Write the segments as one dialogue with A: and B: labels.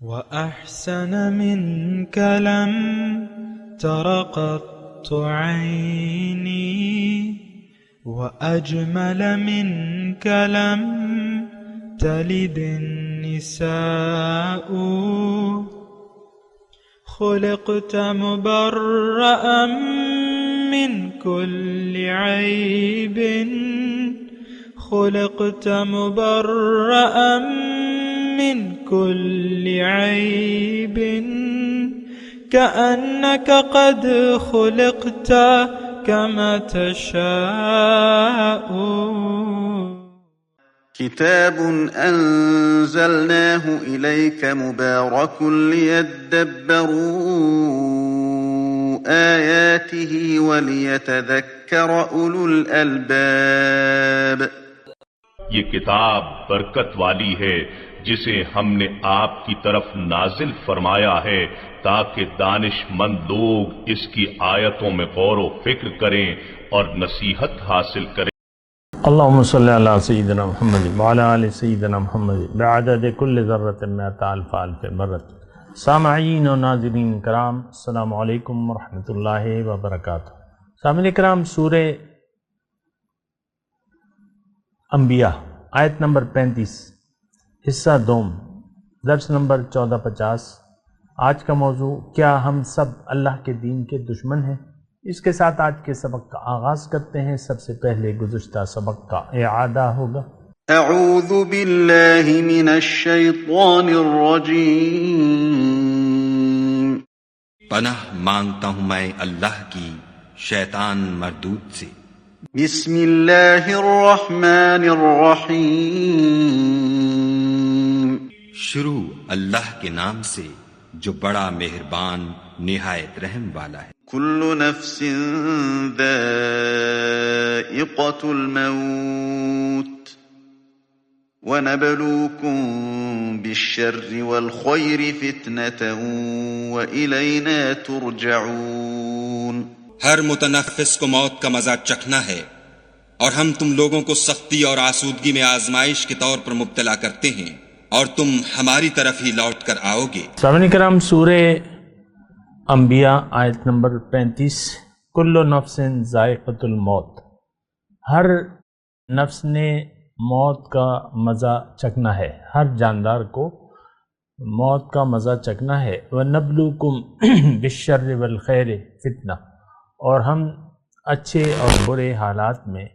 A: وأحسن منك لم تر قط عيني وأجمل منك لم تلد النساء خلقت مبرأ من كل عيب خلقت مبرأ من كل عيب كأنك قد خلقت كما تشاء.
B: كتاب أنزلناه إليك مبارك ليدبروا آياته وليتذكر أولو الألباب.
C: یہ کتاب برکت والی ہے جسے ہم نے آپ کی طرف نازل فرمایا ہے تاکہ دانش مند لوگ اس کی آیتوں میں غور و فکر کریں اور نصیحت حاصل کریں.
D: اللہم صلی علی سیدنا محمد وعلی آل سیدنا محمد بعدد کل ذرۃ مئۃ الف الف مرۃ. سامعین و ناظرین کرام، السلام علیکم ورحمۃ اللہ وبرکاتہ. سامعین کرام، سورہ انبیاء آیت نمبر 35 حصہ دوم، درس نمبر 1450. آج کا موضوع، کیا ہم سب اللہ کے دین کے دشمن ہیں؟ اس کے ساتھ آج کے سبق کا آغاز کرتے ہیں. سب سے پہلے گزشتہ سبق کا اعادہ ہوگا.
B: اعوذ باللہ من الشیطان الرجیم.
E: پناہ مانگتا ہوں میں اللہ کی شیطان مردود سے.
B: بسم اللہ الرحمن الرحیم.
E: شروع اللہ کے نام سے جو بڑا مہربان نہایت رحم والا ہے.
B: کل نفس ذائقۃ الموت وَنَبْلُوكُمْ بِالشَّرِّ وَالْخَيْرِ فِتْنَةً وَإِلَيْنَا تُرْجَعُونَ.
E: ہر متنفس کو موت کا مزہ چکھنا ہے، اور ہم تم لوگوں کو سختی اور آسودگی میں آزمائش کے طور پر مبتلا کرتے ہیں، اور تم ہماری طرف ہی لوٹ کر آؤ گے.
D: سامعین کرام، سورہ انبیاء آیت نمبر 35. کل نفس ذائقۃ الموت، ہر نفس نے موت کا مزہ چکھنا ہے، ہر جاندار کو موت کا مزہ چکھنا ہے. وَنَبْلُوكُمْ بِالشَّرِّ وَالْخَيْرِ فِتْنَةً، اور ہم اچھے اور برے حالات میں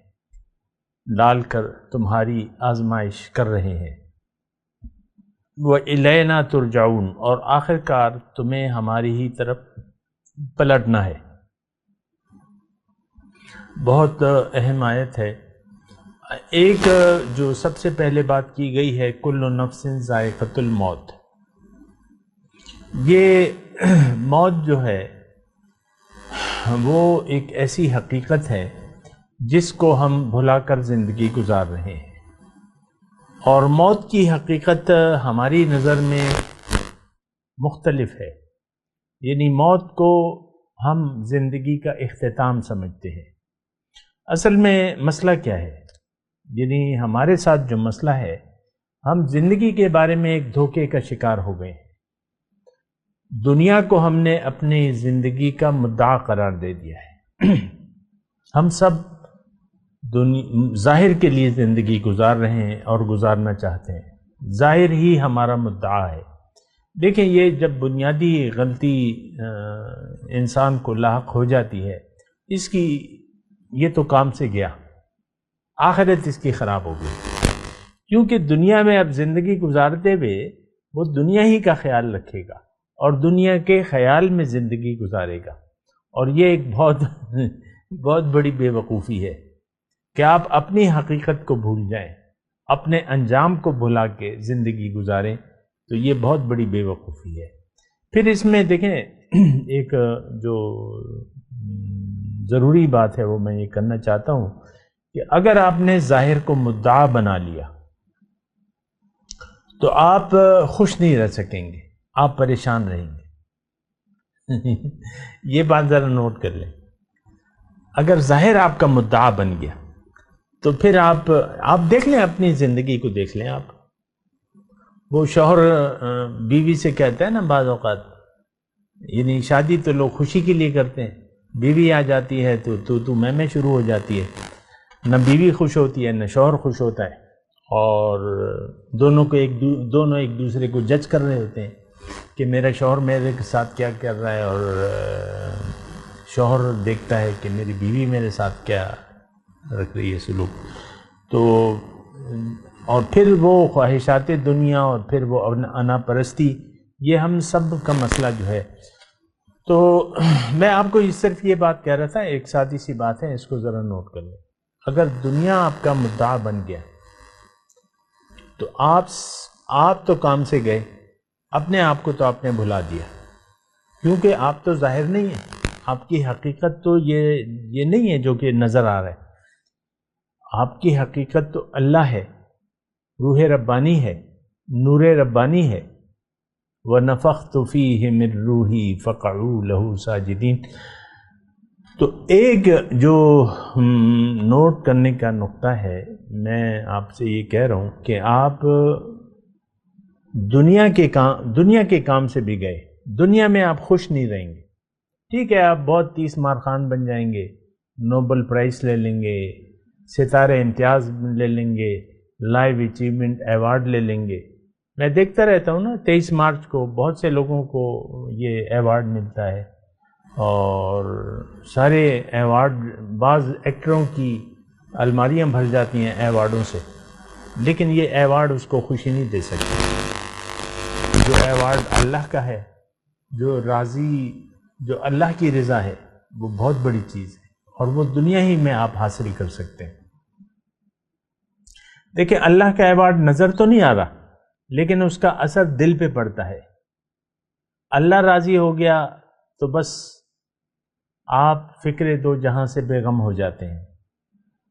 D: ڈال کر تمہاری آزمائش کر رہے ہیں. وَإِلَيْنَا تُرْجَعُونَ، اور آخر کار تمہیں ہماری ہی طرف پلٹنا ہے. بہت اہم آیت ہے. ایک جو سب سے پہلے بات کی گئی ہے، کل نفس ذائقۃ الموت. یہ موت جو ہے وہ ایک ایسی حقیقت ہے جس کو ہم بھلا کر زندگی گزار رہے ہیں، اور موت کی حقیقت ہماری نظر میں مختلف ہے. یعنی موت کو ہم زندگی کا اختتام سمجھتے ہیں. اصل میں مسئلہ کیا ہے؟ یعنی ہمارے ساتھ جو مسئلہ ہے، ہم زندگی کے بارے میں ایک دھوکے کا شکار ہو گئے ہیں. دنیا کو ہم نے اپنی زندگی کا مدعا قرار دے دیا ہے. ہم سب ظاہر کے لیے زندگی گزار رہے ہیں اور گزارنا چاہتے ہیں. ظاہر ہی ہمارا مدعا ہے. دیکھیں، یہ جب بنیادی غلطی انسان کو لاحق ہو جاتی ہے، اس کی یہ تو کام سے گیا، آخرت اس کی خراب ہو گئی. کیونکہ دنیا میں اب زندگی گزارتے ہوئے وہ دنیا ہی کا خیال رکھے گا اور دنیا کے خیال میں زندگی گزارے گا. اور یہ ایک بہت بڑی بے وقوفی ہے کہ آپ اپنی حقیقت کو بھول جائیں، اپنے انجام کو بھلا کے زندگی گزاریں. تو یہ بہت بڑی بے وقوفی ہے. پھر اس میں دیکھیں، ایک جو ضروری بات ہے وہ میں یہ کرنا چاہتا ہوں کہ اگر آپ نے ظاہر کو مدعا بنا لیا تو آپ خوش نہیں رہ سکیں گے، آپ پریشان رہیں گے. یہ بات ذرا نوٹ کر لیں. اگر ظاہر آپ کا مدعا بن گیا تو پھر آپ دیکھ لیں، اپنی زندگی کو دیکھ لیں. آپ وہ شوہر بیوی سے کہتا ہے نا بعض اوقات، یعنی شادی تو لوگ خوشی کے لیے کرتے ہیں، بیوی آ جاتی ہے تو میں شروع ہو جاتی ہے، نہ بیوی خوش ہوتی ہے نہ شوہر خوش ہوتا ہے، اور دونوں ایک دوسرے کو جج کر رہے ہوتے ہیں کہ میرا شوہر میرے ساتھ کیا کر رہا ہے، اور شوہر دیکھتا ہے کہ میری بیوی میرے ساتھ کیا رکھ رہی ہے سلوک، تو اور پھر وہ خواہشات دنیا اور پھر وہ انا پرستی، یہ ہم سب کا مسئلہ جو ہے۔ تو میں آپ کو صرف یہ بات کہہ رہا تھا، ایک سادی سی بات ہے، اس کو ذرا نوٹ کر لیں۔ اگر دنیا آپ کا مدعا بن گیا تو آپ تو کام سے گئے، اپنے آپ کو تو آپ نے بھلا دیا، کیونکہ آپ تو ظاہر نہیں ہیں، آپ کی حقیقت تو یہ نہیں ہے جو کہ نظر آ رہا ہے، آپ کی حقیقت تو اللہ ہے، روح ربانی ہے، نور ربانی ہے، وَنَفَخْتُ فِيهِ مِن رُوحِي فَقَعُوا لَهُ سَاجِدِينَ۔ تو ایک جو نوٹ کرنے کا نقطہ ہے، میں آپ سے یہ کہہ رہا ہوں کہ آپ دنیا کے کام سے بھی گئے، دنیا میں آپ خوش نہیں رہیں گے، ٹھیک ہے آپ بہت 30 مار خان بن جائیں گے، نوبل پرائز لے لیں گے، ستارے امتیاز لے لیں گے، لائف اچیومنٹ ایوارڈ لے لیں گے۔ میں دیکھتا رہتا ہوں نا 23 مارچ کو بہت سے لوگوں کو یہ ایوارڈ ملتا ہے، اور سارے ایوارڈ، بعض ایکٹروں کی الماریاں بھر جاتی ہیں ایوارڈوں سے، لیکن یہ ایوارڈ اس کو خوشی نہیں دے سکتے۔ جو ایوارڈ اللہ کا ہے، جو اللہ کی رضا ہے، وہ بہت بڑی چیز ہے، اور وہ دنیا ہی میں آپ حاصل کر سکتے ہیں۔ دیکھیں اللہ کا ایوارڈ نظر تو نہیں آ رہا، لیکن اس کا اثر دل پہ پڑتا ہے۔ اللہ راضی ہو گیا تو بس آپ فکر دو جہاں سے بے غم ہو جاتے ہیں۔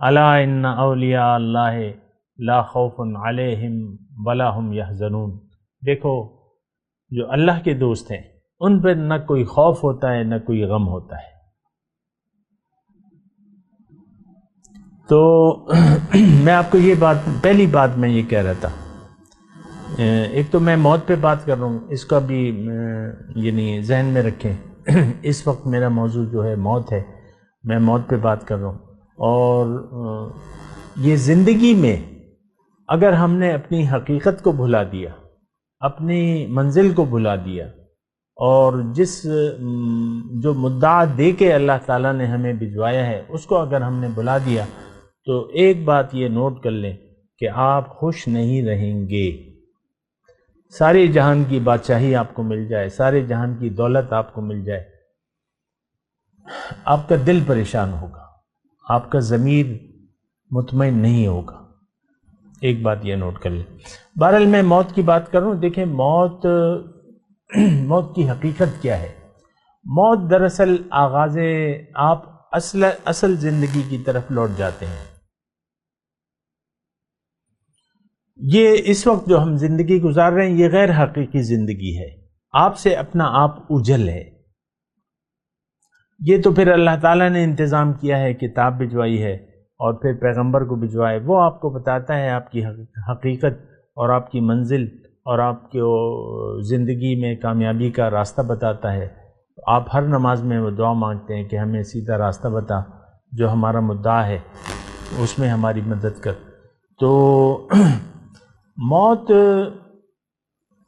D: الا ان اولیاء اللہ لا خوف علیہم ولا هم یحزنون۔ دیکھو جو اللہ کے دوست ہیں ان پر نہ کوئی خوف ہوتا ہے نہ کوئی غم ہوتا ہے۔ تو میں آپ کو یہ پہلی بات میں یہ کہہ رہا تھا، ایک تو میں موت پہ بات کر رہا ہوں، اس کا بھی یعنی ذہن میں رکھیں، اس وقت میرا موضوع جو ہے موت ہے، میں موت پہ بات کر رہا ہوں۔ اور یہ زندگی میں اگر ہم نے اپنی حقیقت کو بھلا دیا، اپنی منزل کو بھلا دیا، اور جو مدعا دے کے اللہ تعالیٰ نے ہمیں بھجوایا ہے اس کو اگر ہم نے بھلا دیا، تو ایک بات یہ نوٹ کر لیں کہ آپ خوش نہیں رہیں گے۔ سارے جہان کی بادشاہی آپ کو مل جائے، سارے جہان کی دولت آپ کو مل جائے، آپ کا دل پریشان ہوگا، آپ کا ضمیر مطمئن نہیں ہوگا۔ ایک بات یہ نوٹ کر لیں۔ بہرحال میں موت کی بات کر رہا ہوں۔ دیکھیں موت کی حقیقت کیا ہے؟ موت دراصل آغاز، آپ اصل زندگی کی طرف لوٹ جاتے ہیں۔ یہ اس وقت جو ہم زندگی گزار رہے ہیں یہ غیر حقیقی زندگی ہے، آپ سے اپنا آپ اوجھل ہے۔ یہ تو پھر اللہ تعالیٰ نے انتظام کیا ہے، کتاب بھجوائی ہے اور پھر پیغمبر کو بھجوائے، وہ آپ کو بتاتا ہے آپ کی حقیقت اور آپ کی منزل اور آپ کو زندگی میں کامیابی کا راستہ بتاتا ہے۔ آپ ہر نماز میں وہ دعا مانگتے ہیں کہ ہمیں سیدھا راستہ بتا، جو ہمارا مدعا ہے اس میں ہماری مدد کر۔ تو موت،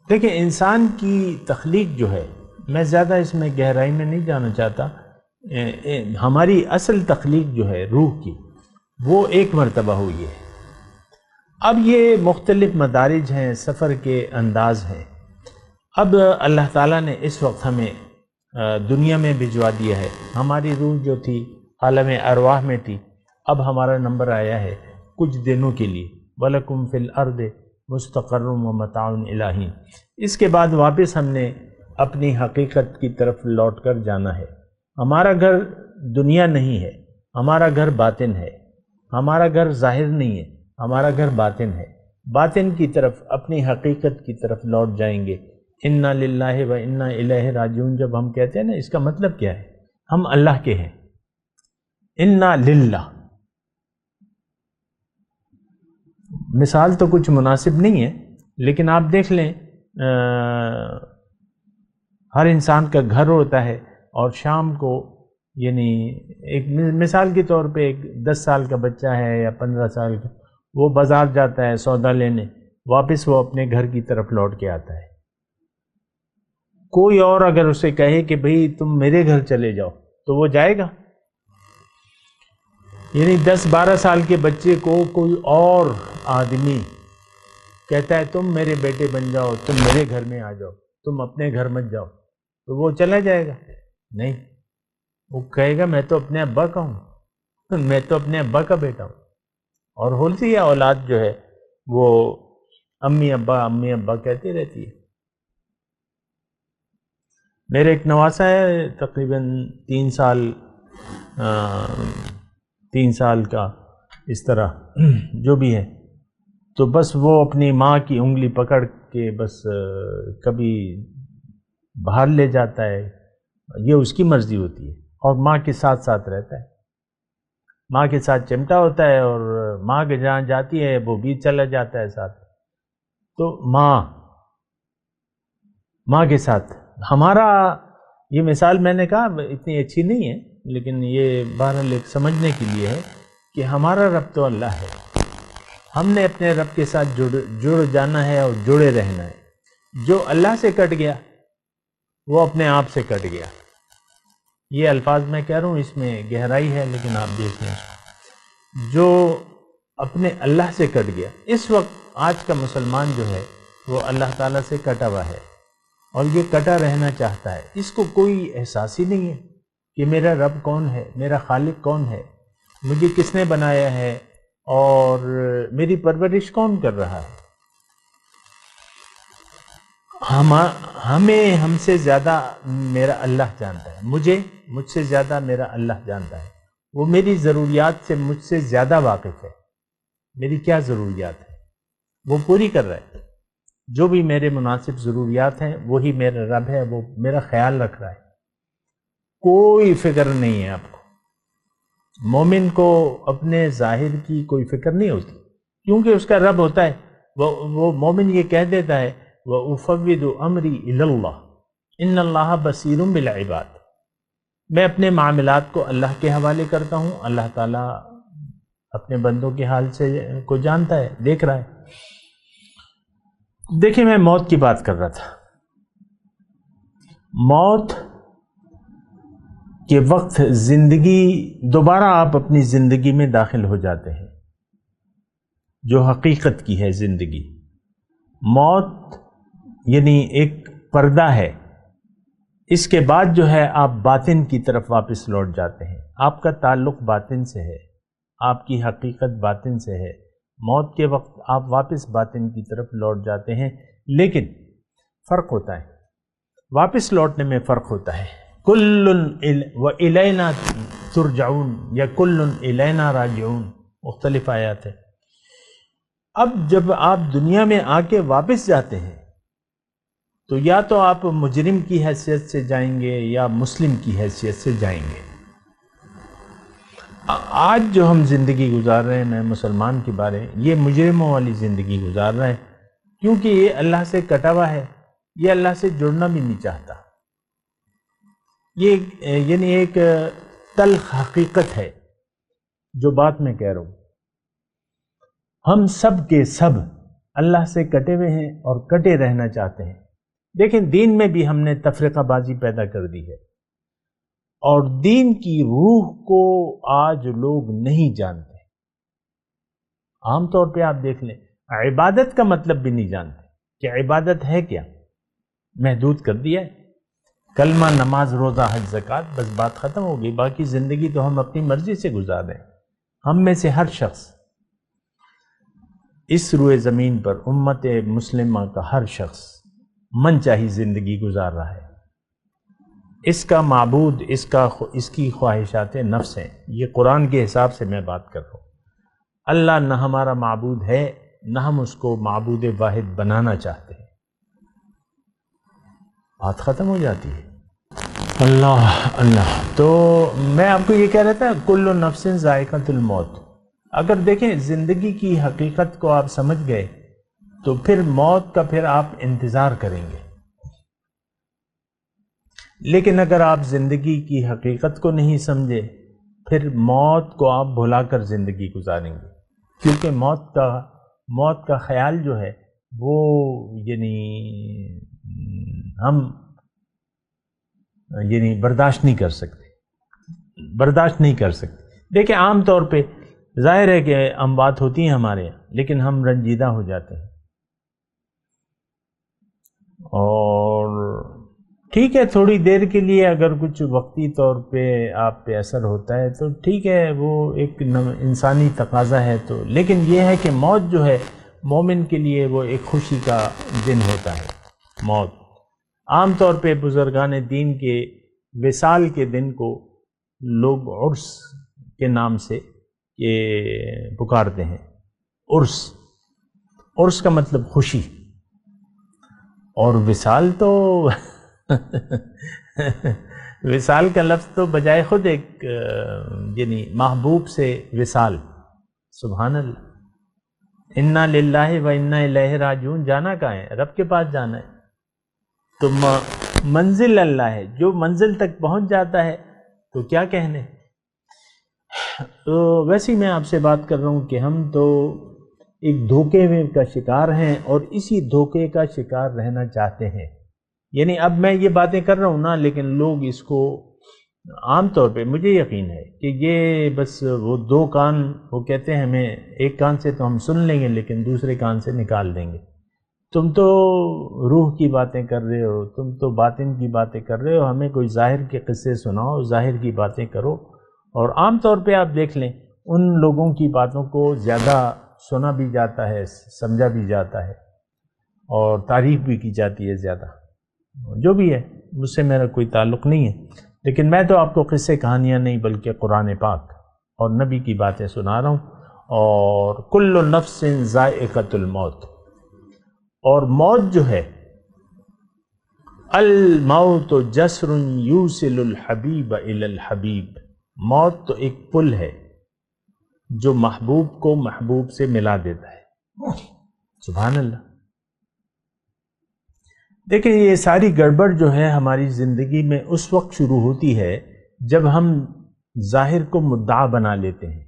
D: دیکھیں انسان کی تخلیق جو ہے، میں زیادہ اس میں گہرائی میں نہیں جانا چاہتا، ہماری اصل تخلیق جو ہے روح کی، وہ ایک مرتبہ ہوئی ہے۔ اب یہ مختلف مدارج ہیں، سفر کے انداز ہیں۔ اب اللہ تعالیٰ نے اس وقت ہمیں دنیا میں بھجوا دیا ہے، ہماری روح جو تھی عالم ارواح میں تھی، اب ہمارا نمبر آیا ہے کچھ دنوں کے لیے، وَلَكُمْ فِي الْأَرْضِ مُسْتَقَرٌّ وَمَتَاعٌ إِلَىٰ حِينٍ۔ اس کے بعد واپس ہم نے اپنی حقیقت کی طرف لوٹ کر جانا ہے۔ ہمارا گھر دنیا نہیں ہے، ہمارا گھر باطن ہے، ہمارا گھر ظاہر نہیں ہے، ہمارا گھر باطن ہے۔ باطن کی طرف، اپنی حقیقت کی طرف لوٹ جائیں گے۔ اِنَّا لِلَّهِ وَإِنَّا إِلَيْهِ رَاجِعُونَ جب ہم کہتے ہیں نا، اس کا مطلب کیا ہے؟ ہم اللہ کے ہیں، اِنَّا لِلَّهِ۔ مثال تو کچھ مناسب نہیں ہے، لیکن آپ دیکھ لیں ہر انسان کا گھر ہوتا ہے، اور شام کو یعنی ایک مثال کے طور پہ ایک 10 سال کا بچہ ہے یا 15 سال کا، وہ بازار جاتا ہے سودا لینے، واپس وہ اپنے گھر کی طرف لوٹ کے آتا ہے۔ کوئی اور اگر اسے کہے کہ بھئی تم میرے گھر چلے جاؤ تو وہ جائے گا؟ یعنی 10-12 سال کے بچے کو کوئی اور آدمی کہتا ہے تم میرے بیٹے بن جاؤ، تم میرے گھر میں آ جاؤ، تم اپنے گھر مت جاؤ، تو وہ چلا جائے گا؟ نہیں، وہ کہے گا میں تو اپنے ابا کا ہوں، میں تو اپنے ابا کا بیٹا ہوں۔ اور ہوتی ہے اولاد جو ہے وہ امی ابا کہتی رہتی ہے۔ میرے ایک نواسا ہے تقریباً 3 سال کا، اس طرح جو بھی ہے، تو بس وہ اپنی ماں کی انگلی پکڑ کے بس کبھی باہر لے جاتا ہے، یہ اس کی مرضی ہوتی ہے، اور ماں کے ساتھ ساتھ رہتا ہے، ماں کے ساتھ چمٹا ہوتا ہے، اور ماں کے جہاں جاتی ہے وہ بھی چلا جاتا ہے ساتھ۔ تو ماں کے ساتھ ہمارا یہ مثال میں نے کہا اتنی اچھی نہیں ہے، لیکن یہ بہرحال ایک سمجھنے کے لیے ہے کہ ہمارا رب تو اللہ ہے، ہم نے اپنے رب کے ساتھ جڑ جانا ہے اور جڑے رہنا ہے۔ جو اللہ سے کٹ گیا وہ اپنے آپ سے کٹ گیا۔ یہ الفاظ میں کہہ رہا ہوں، اس میں گہرائی ہے، لیکن آپ دیکھ لیں جو اپنے اللہ سے کٹ گیا۔ اس وقت آج کا مسلمان جو ہے وہ اللہ تعالیٰ سے کٹا ہوا ہے، اور یہ کٹا رہنا چاہتا ہے۔ اس کو کوئی احساس ہی نہیں ہے کہ میرا رب کون ہے، میرا خالق کون ہے، مجھے کس نے بنایا ہے، اور میری پرورش کون کر رہا ہے۔ ہم سے زیادہ میرا اللہ جانتا ہے، مجھ سے زیادہ میرا اللہ جانتا ہے، وہ میری ضروریات سے مجھ سے زیادہ واقف ہے۔ میری کیا ضروریات ہے وہ پوری کر رہا ہے، جو بھی میرے مناسب ضروریات ہیں وہی میرا رب ہے، وہ میرا خیال رکھ رہا ہے۔ کوئی فکر نہیں ہے آپ کو۔ مومن کو اپنے ظاہر کی کوئی فکر نہیں ہوتی، کیونکہ اس کا رب ہوتا ہے۔ وہ مومن یہ کہہ دیتا ہے وَأُفَوِّضُ أَمْرِي إِلَى اللَّهِ إِنَّ اللَّهَ بَصِيرٌ بِالْعِبَادِ۔ میں اپنے معاملات کو اللہ کے حوالے کرتا ہوں، اللہ تعالیٰ اپنے بندوں کے حال سے کو جانتا ہے، دیکھ رہا ہے۔ دیکھیں میں موت کی بات کر رہا تھا۔ موت کے وقت زندگی دوبارہ آپ اپنی زندگی میں داخل ہو جاتے ہیں، جو حقیقت کی ہے زندگی۔ موت یعنی ایک پردہ ہے، اس کے بعد جو ہے آپ باطن کی طرف واپس لوٹ جاتے ہیں۔ آپ کا تعلق باطن سے ہے، آپ کی حقیقت باطن سے ہے۔ موت کے وقت آپ واپس باطن کی طرف لوٹ جاتے ہیں، لیکن فرق ہوتا ہے، واپس لوٹنے میں فرق ہوتا ہے۔ کل وَإِلَيْنَا تُرْجَعُونَ یا کل إِلَيْنَا راجعون، مختلف آیات ہیں۔ اب جب آپ دنیا میں آ کے واپس جاتے ہیں تو یا تو آپ مجرم کی حیثیت سے جائیں گے یا مسلم کی حیثیت سے جائیں گے۔ آج جو ہم زندگی گزار رہے ہیں، میں مسلمان کے بارے میں، یہ مجرموں والی زندگی گزار رہے ہیں، کیونکہ یہ اللہ سے کٹا ہوا ہے، یہ اللہ سے جڑنا بھی نہیں چاہتا۔ یہ یعنی ایک تلخ حقیقت ہے جو بات میں کہہ رہا ہوں۔ ہم سب کے سب اللہ سے کٹے ہوئے ہیں اور کٹے رہنا چاہتے ہیں۔ دیکھیں دین میں بھی ہم نے تفرقہ بازی پیدا کر دی ہے، اور دین کی روح کو آج لوگ نہیں جانتے۔ عام طور پہ آپ دیکھ لیں، عبادت کا مطلب بھی نہیں جانتے کہ عبادت ہے کیا، محدود کر دیا ہے، کلمہ، نماز، روزہ، حج، زکوٰۃ، بس بات ختم ہو گئی۔ باقی زندگی تو ہم اپنی مرضی سے گزار رہے ہیں۔ ہم میں سے ہر شخص اس روئے زمین پر، امت مسلمہ کا ہر شخص من چاہی زندگی گزار رہا ہے۔ اس کا معبود اس کی خواہشات نفس ہیں۔ یہ قرآن کے حساب سے میں بات کر رہا ہوں۔ اللہ نہ ہمارا معبود ہے، نہ ہم اس کو معبود واحد بنانا چاہتے ہیں۔ بات ختم ہو جاتی ہے۔ اللہ تو میں آپ کو یہ کہہ رہا تھا کل نفس ذائقۃ الموت۔ اگر دیکھیں زندگی کی حقیقت کو آپ سمجھ گئے تو پھر موت کا پھر آپ انتظار کریں گے. لیکن اگر آپ زندگی کی حقیقت کو نہیں سمجھے پھر موت کو آپ بھلا کر زندگی گزاریں گے، کیونکہ موت کا خیال جو ہے وہ یعنی ہم برداشت نہیں کر سکتے. دیکھیں عام طور پہ ظاہر ہے کہ اموات ہوتی ہیں ہمارے یہاں، لیکن ہم رنجیدہ ہو جاتے ہیں. اور ٹھیک ہے تھوڑی دیر کے لیے اگر کچھ وقتی طور پہ آپ پہ اثر ہوتا ہے تو ٹھیک ہے، وہ ایک انسانی تقاضا ہے. تو لیکن یہ ہے کہ موت جو ہے مومن کے لیے وہ ایک خوشی کا دن ہوتا ہے. موت عام طور پہ بزرگان دین کے وصال کے دن کو لوگ عرس کے نام سے پکارتے ہیں. عرس کا مطلب خوشی، اور وصال تو وصال کا لفظ تو بجائے خود ایک یعنی محبوب سے وصال. سبحان اللہ. انا للہ و انا الیہ راجعون. جانا کہاں ہے؟ رب کے پاس جانا ہے. تو منزل اللہ ہے، جو منزل تک پہنچ جاتا ہے تو کیا کہنے. تو ویسے ہی میں آپ سے بات کر رہا ہوں کہ ہم تو ایک دھوکے میں کا شکار ہیں اور اسی دھوکے کا شکار رہنا چاہتے ہیں. یعنی اب میں یہ باتیں کر رہا ہوں نا، لیکن لوگ اس کو عام طور پہ مجھے یقین ہے کہ یہ بس وہ دو کان، وہ کہتے ہیں ہمیں ایک کان سے تو ہم سن لیں گے لیکن دوسرے کان سے نکال دیں گے. تم تو روح کی باتیں کر رہے ہو، تم تو باطن کی باتیں کر رہے ہو، ہمیں کوئی ظاہر کے قصے سناؤ، ظاہر کی باتیں کرو. اور عام طور پہ آپ دیکھ لیں ان لوگوں کی باتوں کو زیادہ سنا بھی جاتا ہے، سمجھا بھی جاتا ہے اور تعریف بھی کی جاتی ہے زیادہ. جو بھی ہے مجھ سے میرا کوئی تعلق نہیں ہے، لیکن میں تو آپ کو قصے کہانیاں نہیں بلکہ قرآن پاک اور نبی کی باتیں سنا رہا ہوں. اور کل نفس ذائقۃ الموت، اور موت جو ہے الموت جسر یوصل الحبیب الی الحبیب. موت تو ایک پل ہے جو محبوب کو محبوب سے ملا دیتا ہے. سبحان اللہ. دیکھیں یہ ساری گڑبڑ جو ہے ہماری زندگی میں اس وقت شروع ہوتی ہے جب ہم ظاہر کو مدعا بنا لیتے ہیں.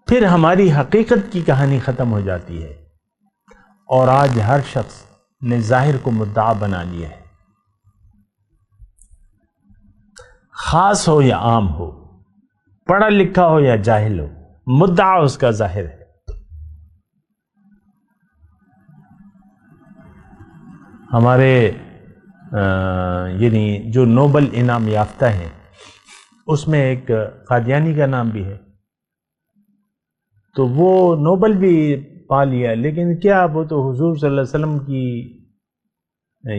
D: پھر ہماری حقیقت کی کہانی ختم ہو جاتی ہے. اور آج ہر شخص نے ظاہر کو مدعا بنا لیا ہے، خاص ہو یا عام ہو، پڑھا لکھا ہو یا جاہل ہو، مدعا اس کا ظاہر ہے. ہمارے یعنی جو نوبل انعام یافتہ ہیں اس میں ایک قادیانی کا نام بھی ہے. تو وہ نوبل بھی پا لیا، لیکن کیا وہ تو حضور صلی اللہ علیہ وسلم کی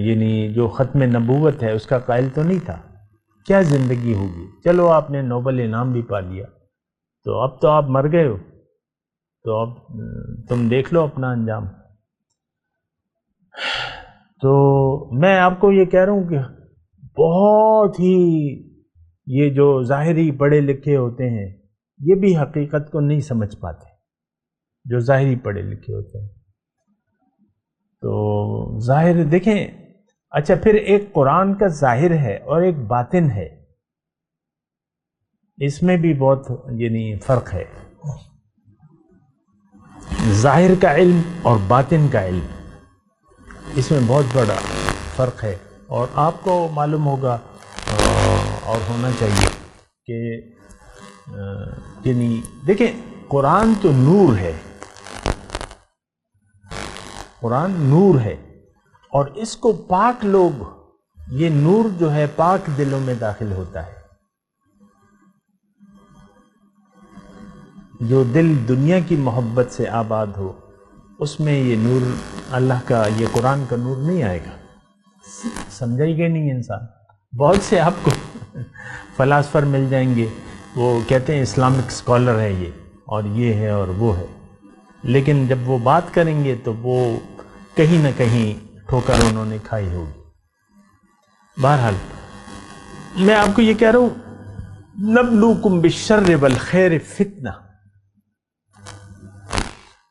D: یعنی جو ختم نبوت ہے اس کا قائل تو نہیں تھا. کیا زندگی ہوگی. چلو آپ نے نوبل انعام بھی پا لیا تو آپ مر گئے ہو، تو اب تم دیکھ لو اپنا انجام. تو میں آپ کو یہ کہہ رہا ہوں کہ بہت ہی یہ جو ظاہری پڑھے لکھے ہوتے ہیں یہ بھی حقیقت کو نہیں سمجھ پاتے، جو ظاہری پڑھے لکھے ہوتے ہیں. تو ظاہر دیکھیں، اچھا پھر ایک قرآن کا ظاہر ہے اور ایک باطن ہے، اس میں بھی بہت یعنی فرق ہے. ظاہر کا علم اور باطن کا علم، اس میں بہت بڑا فرق ہے. اور آپ کو معلوم ہوگا اور ہونا چاہیے کہ یعنی دیکھیں قرآن تو نور ہے، قرآن نور ہے، اور اس کو پاک لوگ، یہ نور جو ہے پاک دلوں میں داخل ہوتا ہے. جو دل دنیا کی محبت سے آباد ہو اس میں یہ نور اللہ کا، یہ قرآن کا نور نہیں آئے گا. سمجھائی گئے نہیں انسان. بہت سے آپ کو فلاسفر مل جائیں گے، وہ کہتے ہیں اسلامک اسکالر ہے یہ اور یہ ہے اور وہ ہے، لیکن جب وہ بات کریں گے تو وہ کہیں نہ کہیں ٹھوکر انہوں نے کھائی ہوگی. بہرحال میں آپ کو یہ کہہ رہا ہوں نبلوکم بالشر والخیر فتنہ.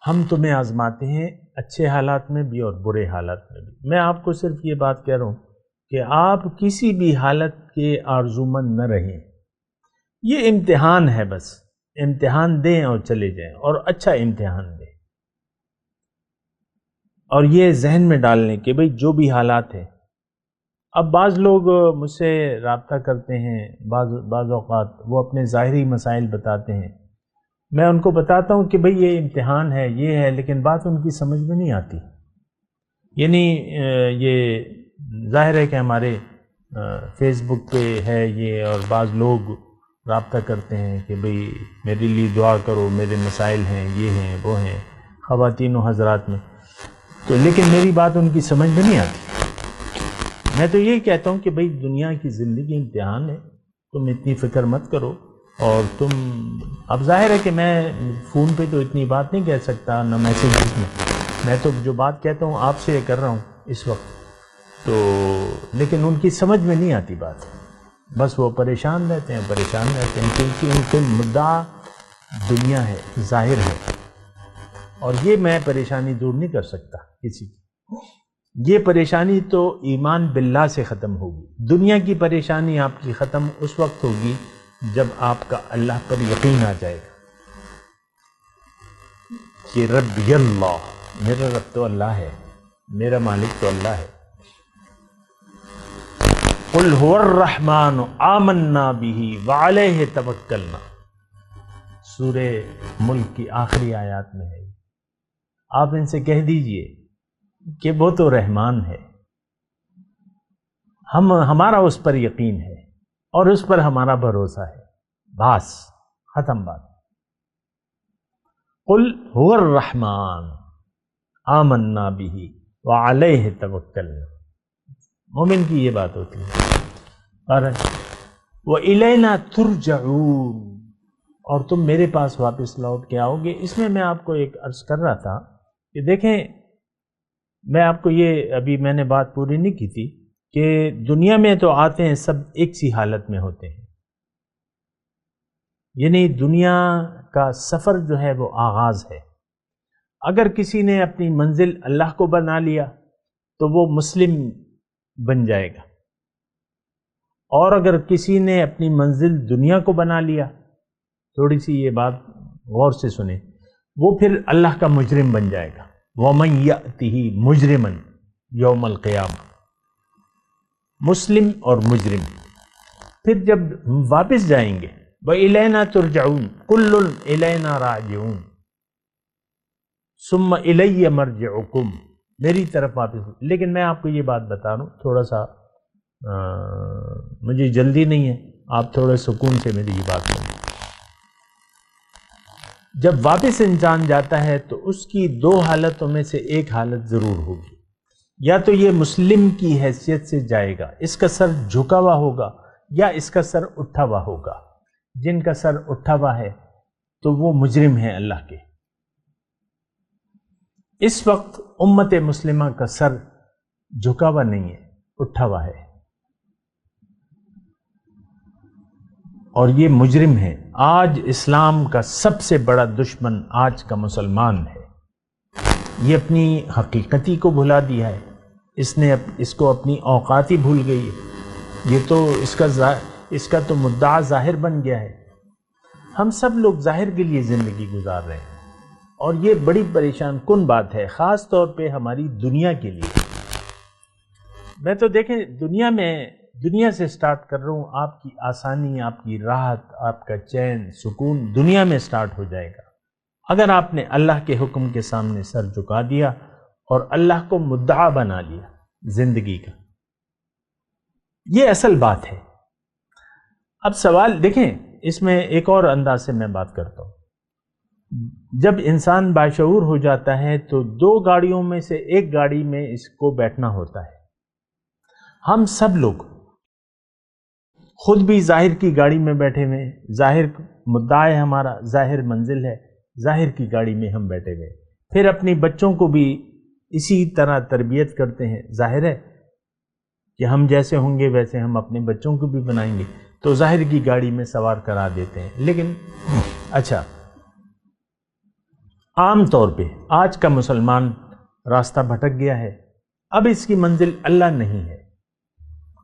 D: ہم تمہیں آزماتے ہیں اچھے حالات میں بھی اور برے حالات میں بھی۔ میں آپ کو صرف یہ بات کہہ رہا ہوں کہ آپ کسی بھی حالت کے آرزومند نہ رہیں، یہ امتحان ہے، بس امتحان دیں اور چلے جائیں، اور اچھا امتحان دیں، اور یہ ذہن میں ڈال لیں کہ بھئی جو بھی حالات ہیں۔ اب بعض لوگ مجھ سے رابطہ کرتے ہیں، بعض اوقات وہ اپنے ظاہری مسائل بتاتے ہیں، میں ان کو بتاتا ہوں کہ بھئی یہ امتحان ہے، یہ ہے، لیکن بات ان کی سمجھ میں نہیں آتی۔ یعنی یہ ظاہر ہے کہ ہمارے فیس بک پہ ہے یہ، اور بعض لوگ رابطہ کرتے ہیں کہ بھئی میرے لیے دعا کرو، میرے مسائل ہیں، یہ ہیں، وہ ہیں، خواتین و حضرات میں، تو لیکن میری بات ان کی سمجھ میں نہیں آتی۔ میں تو یہ کہتا ہوں کہ بھئی دنیا کی زندگی امتحان ہے، تم اتنی فکر مت کرو، اور تم اب ظاہر ہے کہ میں فون پہ تو اتنی بات نہیں کہہ سکتا، نہ میسیج میں تو جو بات کہتا ہوں آپ سے کر رہا ہوں اس وقت، تو لیکن ان کی سمجھ میں نہیں آتی بات، بس وہ پریشان رہتے ہیں کیونکہ ان کے مدعا دنیا ہے، ظاہر ہے، اور یہ میں پریشانی دور نہیں کر سکتا کسی کی۔ یہ پریشانی تو ایمان باللہ سے ختم ہوگی۔ دنیا کی پریشانی آپ کی ختم اس وقت ہوگی جب آپ کا اللہ پر یقین آ جائے گا کہ ربی اللہ، میرا رب تو اللہ ہے، میرا مالک تو اللہ ہے۔ قل هو الرحمن آمنا به وعلیہ توکلنا، سورہ ملک کی آخری آیات میں ہے۔ آپ ان سے کہہ دیجئے کہ وہ تو رحمان ہے، ہمارا اس پر یقین ہے اور اس پر ہمارا بھروسہ ہے، بس ختم بات۔ قل هو الرحمن آمنا به وعلیہ توکلنا، مومن کی یہ بات ہوتی ہے۔ اور وَإِلَيْنَا تُرْجَعُونَ، اور تم میرے پاس واپس لوٹ کے آؤ گے۔ اس میں آپ کو ایک عرض کر رہا تھا کہ دیکھیں، میں آپ کو یہ ابھی میں نے بات پوری نہیں کی تھی کہ دنیا میں تو آتے ہیں سب ایک سی حالت میں ہوتے ہیں، یعنی دنیا کا سفر جو ہے وہ آغاز ہے۔ اگر کسی نے اپنی منزل اللہ کو بنا لیا تو وہ مسلم بن جائے گا، اور اگر کسی نے اپنی منزل دنیا کو بنا لیا، تھوڑی سی یہ بات غور سے سنیں، وہ پھر اللہ کا مجرم بن جائے گا۔ وَمَن يَأْتِهِ مُجْرِمًا يَوْمَ الْقِيَامَةِ، مسلم اور مجرم۔ پھر جب واپس جائیں گے، وَإِلَيْنَا تُرْجَعُونَ كُلٌّ إِلَيْنَا رَاجِعُونَ ثُمَّ إِلَيَّ مَرْجِعُكُمْ، میری طرف واپس۔ لیکن میں آپ کو یہ بات بتا رہا ہوں، تھوڑا سا مجھے جلدی نہیں ہے، آپ تھوڑے سکون سے میری یہ بات سنیں۔ جب واپس انسان جاتا ہے تو اس کی دو حالتوں میں سے ایک حالت ضرور ہوگی، یا تو یہ مسلم کی حیثیت سے جائے گا، اس کا سر جھکا ہوا ہوگا، یا اس کا سر اٹھا ہوا ہوگا۔ جن کا سر اٹھا ہوا ہے تو وہ مجرم ہیں اللہ کے۔ اس وقت امت مسلمہ کا سر جھکا ہوا نہیں ہے، اٹھا ہوا ہے، اور یہ مجرم ہے۔ آج اسلام کا سب سے بڑا دشمن آج کا مسلمان ہے۔ یہ اپنی حقیقتی کو بھلا دیا ہے، اس کو اپنی اوقاتی بھول گئی ہے، یہ تو اس کا تو مدعا ظاہر بن گیا ہے۔ ہم سب لوگ ظاہر کے لیے زندگی گزار رہے ہیں، اور یہ بڑی پریشان کن بات ہے، خاص طور پہ ہماری دنیا کے لیے۔ میں تو دیکھیں دنیا سے سٹارٹ کر رہا ہوں، آپ کی آسانی، آپ کی راحت، آپ کا چین، سکون دنیا میں سٹارٹ ہو جائے گا اگر آپ نے اللہ کے حکم کے سامنے سر جھکا دیا اور اللہ کو مدعا بنا لیا زندگی کا۔ یہ اصل بات ہے۔ اب سوال دیکھیں، اس میں ایک اور انداز سے میں بات کرتا ہوں۔ جب انسان باشعور ہو جاتا ہے تو دو گاڑیوں میں سے ایک گاڑی میں اس کو بیٹھنا ہوتا ہے۔ ہم سب لوگ خود بھی ظاہر کی گاڑی میں بیٹھے ہوئے، ظاہر مدعا ہے ہمارا، ظاہر منزل ہے، ظاہر کی گاڑی میں ہم بیٹھے ہوئے، پھر اپنی بچوں کو بھی اسی طرح تربیت کرتے ہیں۔ ظاہر ہے کہ ہم جیسے ہوں گے ویسے ہم اپنے بچوں کو بھی بنائیں گے، تو ظاہر کی گاڑی میں سوار کرا دیتے ہیں۔ لیکن اچھا، عام طور پہ آج کا مسلمان راستہ بھٹک گیا ہے. اب اس کی منزل اللہ نہیں ہے،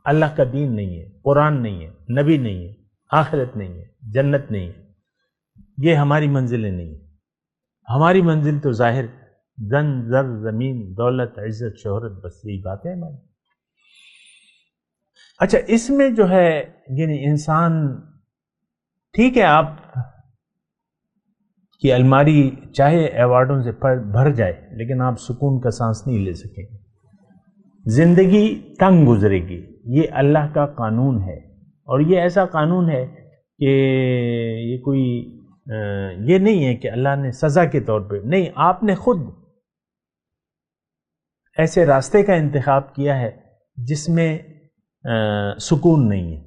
D: اللہ کا دین نہیں ہے، قرآن نہیں ہے، نبی نہیں ہے، آخرت نہیں ہے، جنت نہیں ہے. یہ ہماری منزلیں نہیں ہیں. ہماری منزل تو ظاہر زن زر زمین دولت عزت شہرت، بس یہی بات ہے ہماری. اچھا، اس میں جو ہے یعنی انسان ٹھیک ہے آپ کی الماری چاہے ایوارڈوں سے بھر جائے لیکن آپ سکون کا سانس نہیں لے سکیں گے. زندگی تنگ گزرے گی، یہ اللہ کا قانون ہے. اور یہ ایسا قانون ہے کہ یہ کوئی یہ نہیں ہے کہ اللہ نے سزا کے طور پہ، نہیں، آپ نے خود ایسے راستے کا انتخاب کیا ہے جس میں سکون نہیں ہے.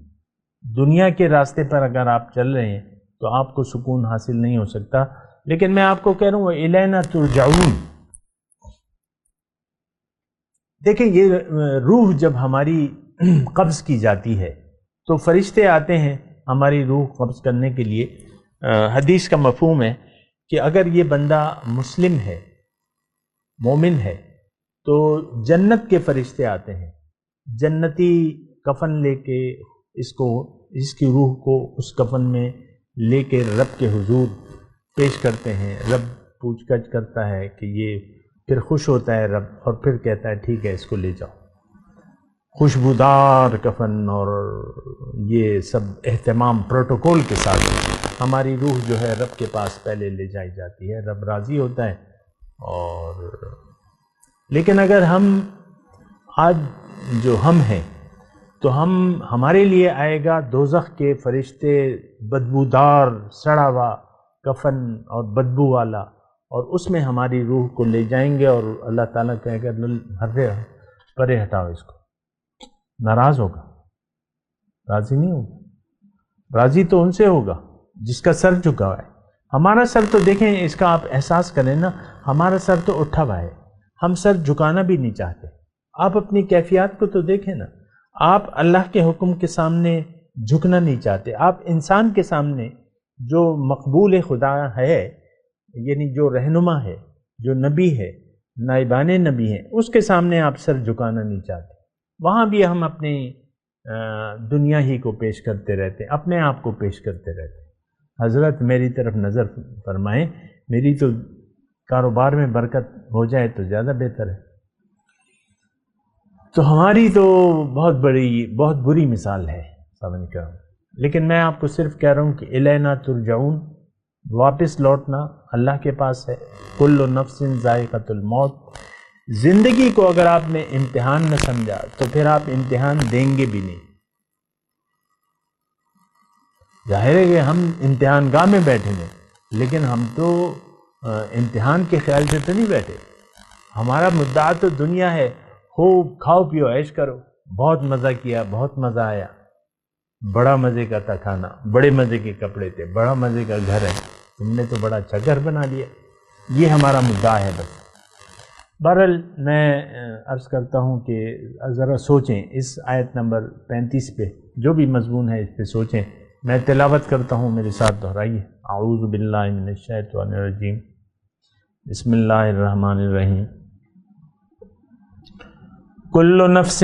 D: دنیا کے راستے پر اگر آپ چل رہے ہیں تو آپ کو سکون حاصل نہیں ہو سکتا. لیکن میں آپ کو کہہ رہا ہوں الینا ترجعون. دیکھیں، یہ روح جب ہماری قبض کی جاتی ہے تو فرشتے آتے ہیں ہماری روح قبض کرنے کے لیے. حدیث کا مفہوم ہے کہ اگر یہ بندہ مسلم ہے، مومن ہے، تو جنت کے فرشتے آتے ہیں، جنتی کفن لے کے اس کی روح کو اس کفن میں لے کے رب کے حضور پیش کرتے ہیں. رب پوچھ گچھ کرتا ہے کہ یہ، پھر خوش ہوتا ہے رب اور پھر کہتا ہے ٹھیک ہے اس کو لے جاؤ. خوشبودار کفن اور یہ سب اہتمام پروٹوکول کے ساتھ ہماری روح جو ہے رب کے پاس پہلے لے جائی جاتی ہے. رب راضی ہوتا ہے. اور لیکن اگر ہم آج جو ہم ہیں تو ہمارے لیے آئے گا دوزخ کے فرشتے، بدبودار سڑا ہوا کفن اور بدبو والا، اور اس میں ہماری روح کو لے جائیں گے. اور اللہ تعالیٰ کہے گا ہرے پرے ہٹاؤ اس کو. ناراض ہوگا، راضی نہیں ہوگا. راضی تو ان سے ہوگا جس کا سر جھکا ہوا ہے. ہمارا سر تو دیکھیں، اس کا آپ احساس کریں نا، ہمارا سر تو اٹھا ہوا ہے. ہم سر جھکانا بھی نہیں چاہتے. آپ اپنی کیفیات کو تو دیکھیں نا. آپ اللہ کے حکم کے سامنے جھکنا نہیں چاہتے. آپ انسان کے سامنے جو مقبول خدا ہے، یعنی جو رہنما ہے، جو نبی ہے، نائبان نبی ہیں، اس کے سامنے آپ سر جھکانا نہیں چاہتے. وہاں بھی ہم اپنی دنیا ہی کو پیش کرتے رہتے، اپنے آپ کو پیش کرتے رہتے. حضرت میری طرف نظر فرمائیں، میری تو کاروبار میں برکت ہو جائے تو زیادہ بہتر ہے. تو ہماری تو بہت بری مثال ہے سامنے کا. لیکن میں آپ کو صرف کہہ رہا ہوں کہ الینا ترجعون، واپس لوٹنا اللہ کے پاس ہے. کل نفس ذائقۃ الموت. زندگی کو اگر آپ نے امتحان نہ سمجھا تو پھر آپ امتحان دیں گے بھی نہیں. ظاہر ہے کہ ہم امتحان گاہ میں بیٹھے ہیں، لیکن ہم تو امتحان کے خیال سے تو نہیں بیٹھے. ہمارا مدعا تو دنیا ہے. خوب کھاؤ پیو عیش کرو. بہت مزہ کیا، بہت مزہ آیا، بڑا مزے کا تھا کھانا، بڑے مزے کے کپڑے تھے، بڑا مزے کا گھر ہے، تم نے تو بڑا اچھا گھر بنا لیا. یہ ہمارا مدعا ہے بس. بہرحال میں عرض کرتا ہوں کہ ذرا سوچیں اس آیت نمبر 35 پہ، جو بھی مضمون ہے اس پہ سوچیں. میں تلاوت کرتا ہوں، میرے ساتھ دہرائیے. اعوذ باللہ من الشیطان الرجیم، بسم اللہ الرحمن الرحیم. کل نفس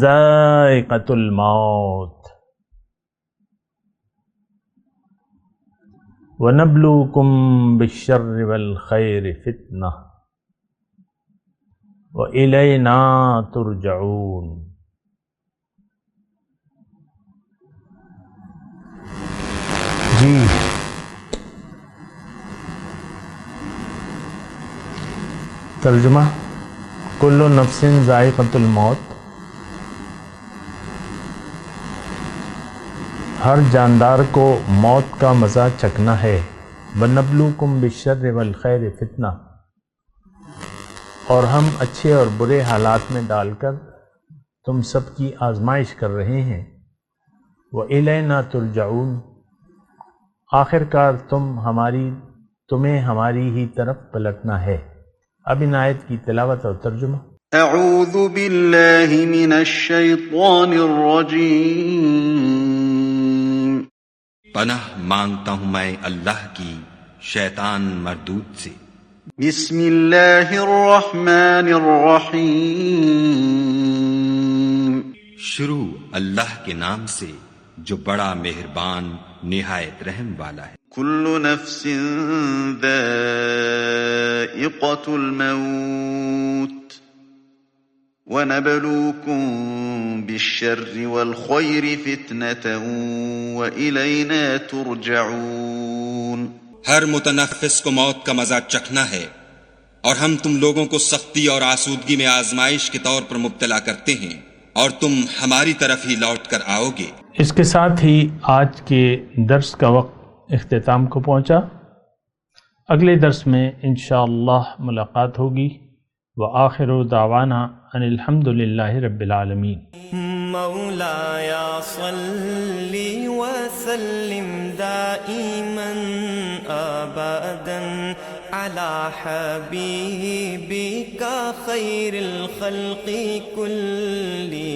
D: ذائقۃ الموت وَنَبْلُوكُمْ بِالشَّرِّ وَالْخَيْرِ فِتْنَةً وَإِلَيْنَا تُرْجَعُونَ. جی ترجمہ، کل نفس ذائقۃ الموت، ہر جاندار کو موت کا مزہ چکھنا ہے. وَنَبْلُوكُمْ بِالشَّرِّ وَالْخَيْرِ فِتْنَةً، اور ہم اچھے اور برے حالات میں ڈال کر تم سب کی آزمائش کر رہے ہیں. وَإِلَيْنَا تُرْجَعُونَ، آخر کار تمہیں ہماری ہی طرف پلٹنا ہے. اب ان آیت کی تلاوت اور ترجمہ.
B: اعوذ باللہ من الشیطان الرجیم.
E: پناہ مانگتا ہوں میں اللہ کی شیطان مردود سے.
B: بسم اللہ الرحمن الرحیم
E: شروع اللہ کے نام سے جو بڑا مہربان نہایت رحم والا ہے۔
B: کل نفس ذائقۃ الموت وَنَبْلُوكُمْ بِالشَّرِّ وَالْخَيْرِ فِتْنَةً وَإِلَيْنَا تُرْجَعُونَ۔
E: ہر متنفس کو موت کا مزہ چکھنا ہے، اور ہم تم لوگوں کو سختی اور آسودگی میں آزمائش کے طور پر مبتلا کرتے ہیں، اور تم ہماری طرف ہی لوٹ کر آؤ گے۔
D: اس کے ساتھ ہی آج کے درس کا وقت اختتام کو پہنچا۔ اگلے درس میں انشاءاللہ ملاقات ہوگی۔ وآخر دعوانا ان الحمد للہ رب العالمین۔
F: مولایا صلی وسلم دائما ابدا علی حبیبک خیر الخلق کلهم۔